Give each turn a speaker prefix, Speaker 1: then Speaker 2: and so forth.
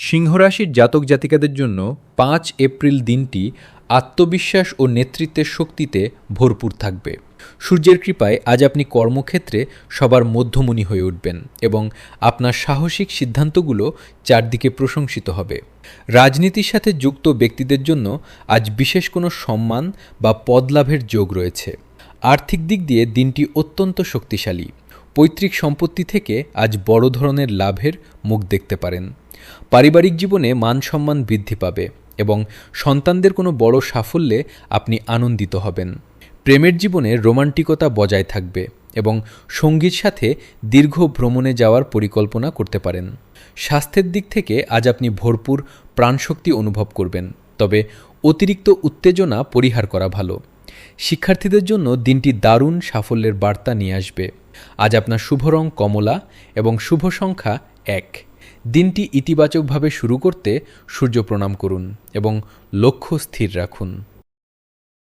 Speaker 1: সিংহরাশির জাতক জাতিকাদের জন্য 5 এপ্রিল দিনটি আত্মবিশ্বাস ও নেতৃত্বের শক্তিতে ভরপুর থাকবে। সূর্যের কৃপায় আজ আপনি কর্মক্ষেত্রে সবার মধ্যমণি হয়ে উঠবেন এবং আপনার সাহসিক সিদ্ধান্তগুলো চারদিকে প্রশংসিত হবে। রাজনীতির সাথে যুক্ত ব্যক্তিদের জন্য আজ বিশেষ কোনো সম্মান বা পদ লাভের যোগ রয়েছে। আর্থিক দিক দিয়ে দিনটি অত্যন্ত শক্তিশালী। পৈতৃক সম্পত্তি থেকে আজ বড় ধরনের লাভের মুখ দেখতে পারেন। পারিবারিক জীবনে মান সম্মান বৃদ্ধি পাবে এবং সন্তানদের কোনো বড় সাফল্যে আপনি আনন্দিত হবেন। প্রেমের জীবনে রোমান্টিকতা বজায় থাকবে এবং সঙ্গীর সাথে দীর্ঘ ভ্রমণে যাওয়ার পরিকল্পনা করতে পারেন। স্বাস্থ্যের দিক থেকে আজ আপনি ভরপুর প্রাণশক্তি অনুভব করবেন, তবে অতিরিক্ত উত্তেজনা পরিহার করা ভালো। শিক্ষার্থীদের জন্য দিনটি দারুণ সাফল্যের বার্তা নিয়ে আসবে। আজ আপনার শুভ রং কমলা এবং শুভ সংখ্যা 1। দিনটি ইতিবাচকভাবে শুরু করতে সূর্য প্রণাম করুন এবং লক্ষ্য স্থির রাখুন।